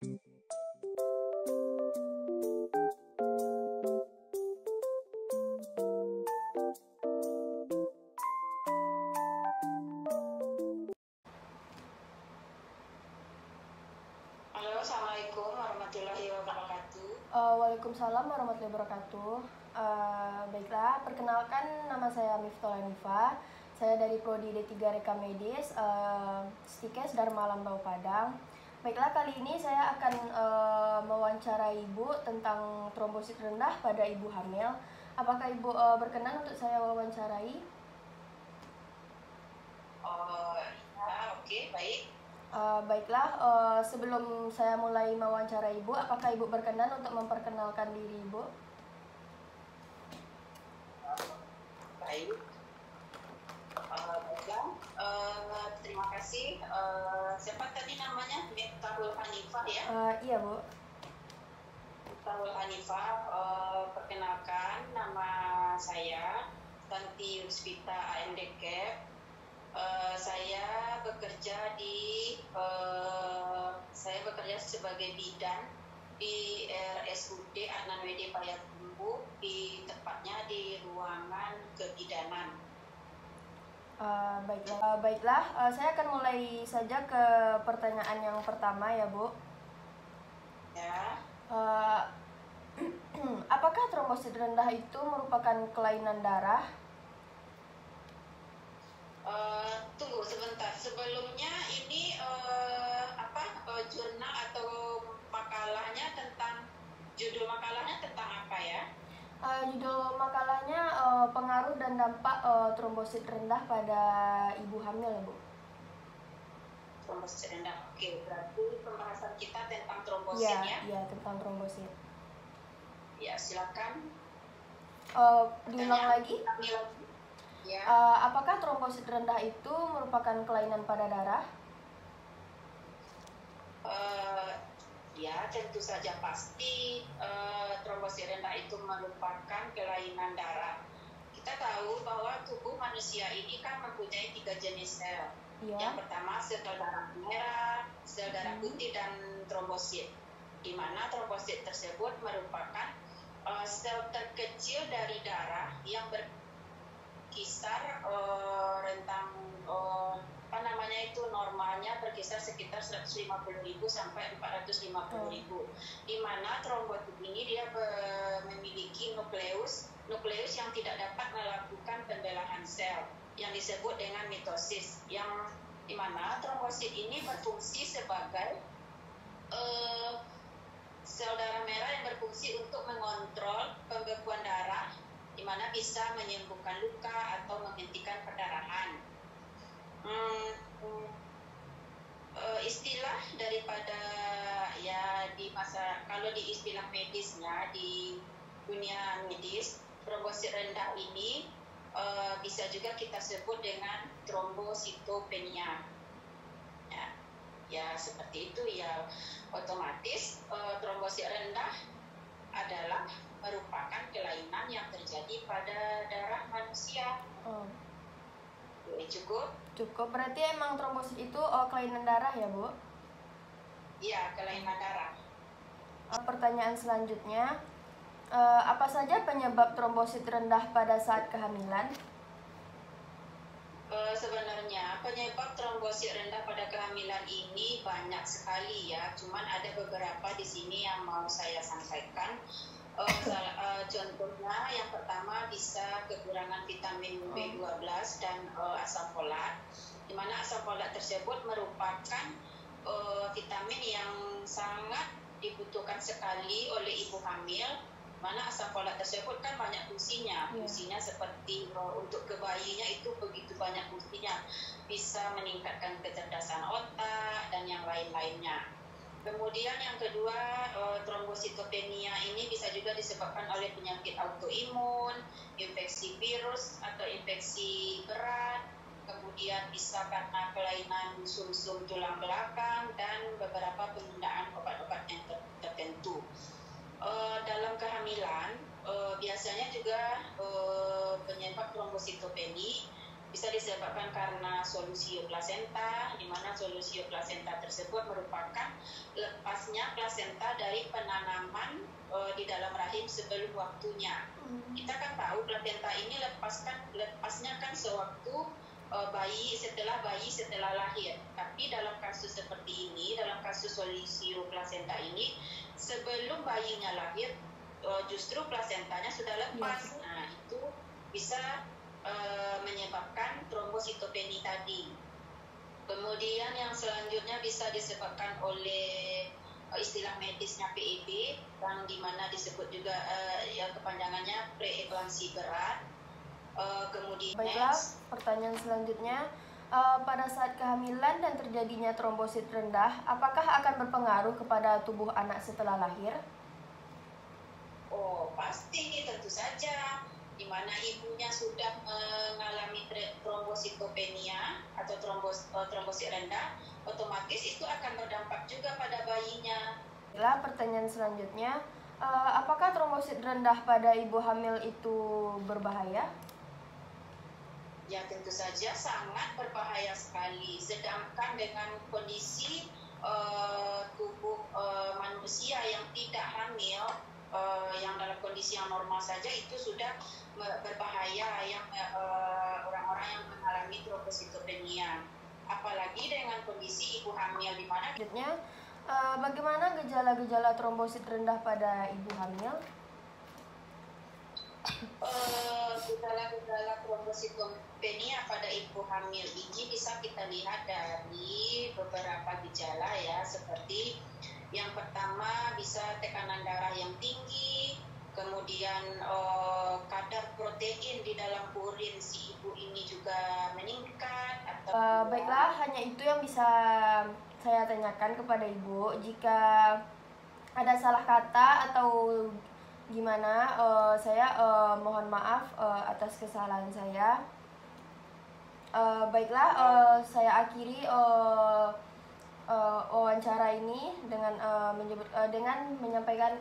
Halo, Assalamualaikum warahmatullahi wabarakatuh. Waalaikumsalam warahmatullahi wabarakatuh. Baiklah, perkenalkan nama saya Miftah Hanifa. Saya dari Prodi D3 Rekam Medis, Stikes Dharma Lambau Padang. Baiklah, kali ini saya akan mewawancarai Ibu tentang trombosit rendah pada ibu hamil. Apakah Ibu berkenan untuk saya wawancarai? Ya, oke, baik. Baiklah, sebelum saya mulai mewawancarai Ibu, apakah Ibu berkenan untuk memperkenalkan diri Ibu? Baik. Baiklah. Terima kasih. Siapa tadi namanya? Miftahul Hanifah ya? Iya, Bu. Miftahul Hanifah. Perkenalkan, nama saya Tanti Yuspita AMDK. Saya bekerja sebagai bidan di RSUD Adnan WD Payakumbuh, tepatnya di ruangan kebidanan. Baiklah, saya akan mulai saja ke pertanyaan yang pertama ya, Bu. Ya. Apakah trombosit rendah itu merupakan kelainan darah? Tunggu sebentar. Sebelumnya ini jurnal atau judul makalahnya tentang apa ya? Judul makalahnya pengaruh dan dampak trombosit rendah pada ibu hamil ya, Bu. Trombosit rendah. Oke, berarti pembahasan kita tentang trombosit ya? Iya, tentang trombosit. Ya, silakan. Diulang lagi. Ya. Apakah trombosit rendah itu merupakan kelainan pada darah? Ya, tentu saja pasti trombosit rendah itu merupakan kelainan darah. Kita tahu bahwa tubuh manusia ini kan mempunyai 3 jenis sel. Iya. Yang pertama sel darah merah, sel darah putih, dan trombosit. Di mana trombosit tersebut merupakan sel terkecil dari darah yang berkisar rentang normalnya berkisar sekitar 150.000 sampai 450.000. Di mana trombosit ini dia memiliki nukleus yang tidak dapat melakukan pembelahan sel yang disebut dengan mitosis, yang di mana trombosit ini berfungsi sebagai sel darah merah yang berfungsi untuk mengontrol pembekuan darah, di mana bisa menyembuhkan luka atau menghentikan perdarahan. Istilah daripada kalau di istilah medisnya di dunia medis, trombosit rendah ini bisa juga kita sebut dengan trombositopenia. Ya seperti itu ya, otomatis trombosit rendah adalah merupakan kelainan yang terjadi pada darah manusia. Cukup. Berarti emang trombosit itu kelainan darah ya, Bu? Iya, kelainan darah. Pertanyaan selanjutnya, apa saja penyebab trombosit rendah pada saat kehamilan? Sebenarnya penyebab trombosit rendah pada kehamilan ini banyak sekali ya. Cuman ada beberapa di sini yang mau saya sampaikan. Contohnya yang pertama bisa kekurangan vitamin B12 dan asam folat, di mana asam folat tersebut merupakan vitamin yang sangat dibutuhkan sekali oleh ibu hamil, mana asam folat tersebut kan banyak fungsinya. Fungsinya seperti untuk kebayinya itu begitu banyak fungsinya, bisa meningkatkan kecerdasan otak dan yang lain-lainnya. Kemudian yang kedua, trombositopenia ini bisa juga disebabkan oleh penyakit autoimun, infeksi virus atau infeksi berat, kemudian bisa karena kelainan sumsum tulang belakang dan beberapa penggunaan obat-obat yang tertentu. Dalam kehamilan biasanya juga penyebab trombositopeni bisa disebabkan karena solusio plasenta, di mana solusio plasenta tersebut merupakan lepasnya plasenta dari penanaman di dalam rahim sebelum waktunya. Kita kan tahu plasenta ini lepasnya kan sewaktu bayi setelah lahir. Tapi dalam kasus seperti ini, dalam kasus solusio plasenta ini, sebelum bayinya lahir justru plasentanya sudah lepas. Nah, itu bisa menyebabkan trombositopeni tadi. Kemudian yang selanjutnya bisa disebabkan oleh istilah medisnya PEB, yang dimana disebut juga yang kepanjangannya preeklamsi berat. Kemudian baiklah, pertanyaan selanjutnya, pada saat kehamilan dan terjadinya trombosit rendah, apakah akan berpengaruh kepada tubuh anak setelah lahir? Oh, pasti, tentu saja. Di mana ibunya sudah mengalami trombositopenia atau trombosit rendah, otomatis itu akan berdampak juga pada bayinya. Baiklah, pertanyaan selanjutnya, apakah trombosit rendah pada ibu hamil itu berbahaya? Ya, tentu saja sangat berbahaya sekali. Sedangkan dengan kondisi tubuh manusia yang tidak hamil, yang dalam kondisi yang normal saja itu sudah berbahaya, yang orang-orang yang mengalami trombositopenia. Apalagi dengan kondisi ibu hamil di mana. Selanjutnya, bagaimana gejala-gejala trombosit rendah pada ibu hamil? Gejala-gejala trombositopenia pada ibu hamil ini bisa kita lihat dari beberapa gejala ya, seperti yang pertama bisa tekanan darah yang tinggi, kemudian kadar protein di dalam urin si ibu ini juga meningkat. Baiklah, hanya itu yang bisa saya tanyakan kepada ibu. Jika ada salah kata atau gimana, saya mohon maaf atas kesalahan saya. Baiklah, saya akhiri wawancara ini dengan dengan menyampaikan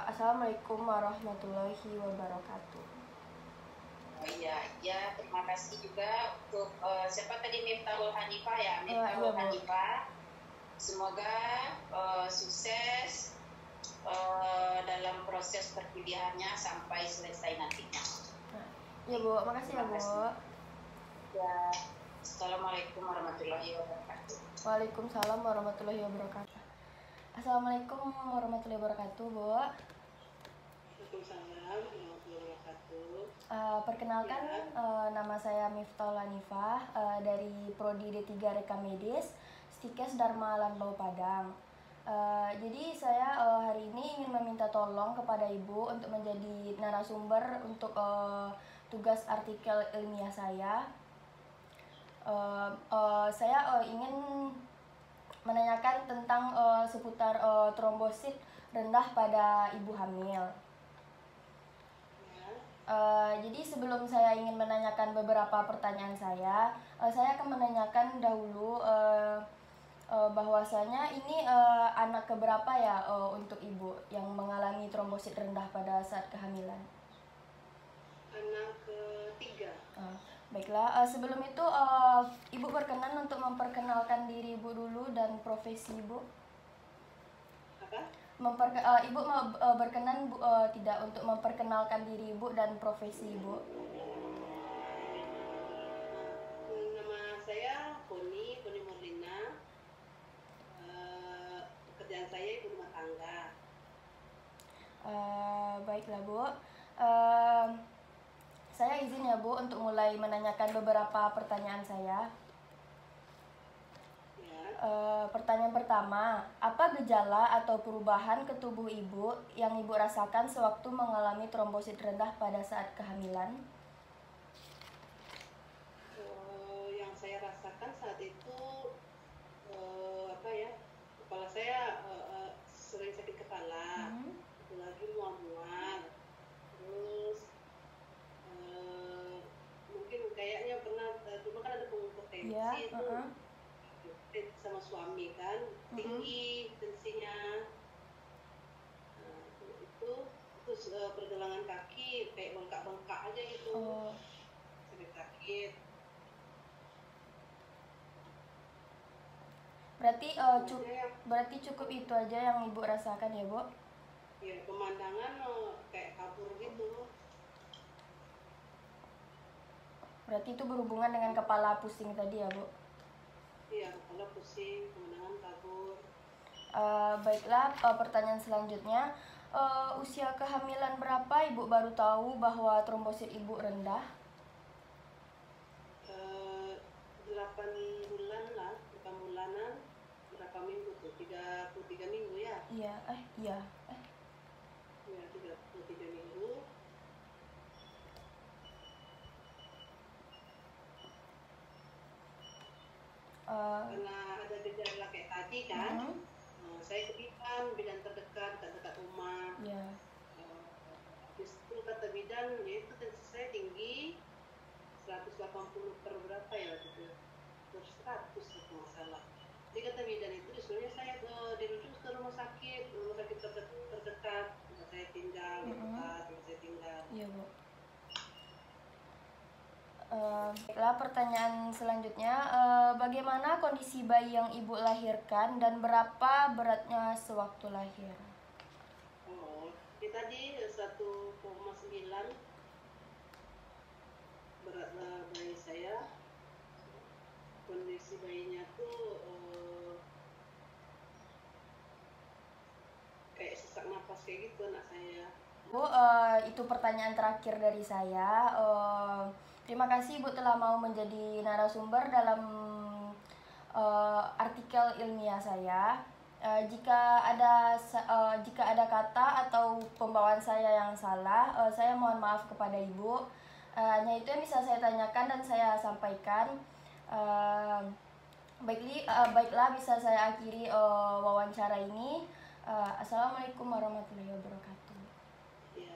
Assalamualaikum warahmatullahi wabarakatuh. Oh iya, ya terima kasih juga untuk siapa tadi, Miftahul Hanifah ya, Miftahul Hanifah. Semoga sukses dalam proses perkuliahannya sampai selesai nantinya. Ya Bu, makasih ya Bu. Ya, Assalamualaikum warahmatullahi wabarakatuh. Waalaikumsalam warahmatullahi wabarakatuh. Assalamualaikum warahmatullahi wabarakatuh, Bu. Waalaikumsalam warahmatullahi wabarakatuh. Perkenalkan, nama saya Miftahul Hanifah dari Prodi D3 Rekam Medis, Stikes Dharma Lanbau Padang. Jadi saya hari ini ingin meminta tolong kepada Ibu untuk menjadi narasumber untuk tugas artikel ilmiah saya. Saya ingin menanyakan tentang seputar trombosit rendah pada ibu hamil. Jadi sebelum saya ingin menanyakan beberapa pertanyaan saya akan menanyakan dahulu bahwasanya ini anak keberapa ya untuk ibu yang mengalami trombosit rendah pada saat kehamilan? Anak ketiga. Baiklah, sebelum itu ibu berkenan untuk memperkenalkan diri ibu dulu dan profesi ibu. Apa? Ibu berkenan tidak untuk memperkenalkan diri ibu dan profesi ibu? Nama saya Poni Murlina. Pekerjaan saya ibu rumah tangga. Baiklah Bu, saya izin ya Bu untuk mulai menanyakan beberapa pertanyaan saya. Pertanyaan pertama, apa gejala atau perubahan ke tubuh ibu yang ibu rasakan sewaktu mengalami trombosit rendah pada saat kehamilan? Yang saya rasakan saat itu kepala saya sering sakit kepala, lagi mual-mual, terus mungkin kayaknya pernah cuma kan ada pengukur tensi itu sama suami kan, tinggi tensinya. Terus pergelangan kaki kayak bengkak-bengkak aja gitu, sakit. Berarti berarti cukup itu aja yang Ibu rasakan ya, Bu? Ya, pemandangan kayak kabur gitu. Berarti itu berhubungan dengan kepala pusing tadi ya, Bu? Iya, kepala pusing, pemandangan kabur. Baiklah, pertanyaan selanjutnya. Usia kehamilan berapa Ibu baru tahu bahwa trombosit Ibu rendah? 8 bulan lah, 8 bulanan. Berapa minggu tuh? 33 minggu ya? Iya, iya. Ya, 33 minggu. Karena ada gejala kayak tadi kan, saya ke bidan terdekat rumah. Iya. Habis itu kata bidan, ya itu tensi saya tinggi 180 per berapa ya gitu, per 100 itu masalah. Jadi kata bidan itu disuruhnya saya dirujuk ke rumah sakit terdekat tempat saya tinggal, tempat saya tinggal. Iya, Bu. Baiklah, pertanyaan selanjutnya, bagaimana kondisi bayi yang Ibu lahirkan dan berapa beratnya sewaktu lahir? Ini tadi 1,9 berat bayi saya. Kondisi bayinya tuh kayak sesak napas kayak gitu anak saya. Bu, itu pertanyaan terakhir dari saya. Terima kasih Ibu telah mau menjadi narasumber dalam artikel ilmiah saya. Jika ada kata atau pembawaan saya yang salah, saya mohon maaf kepada Ibu. Hanya itu yang bisa saya tanyakan dan saya sampaikan. Baiklah, bisa saya akhiri wawancara ini. Assalamualaikum warahmatullahi wabarakatuh. Ya,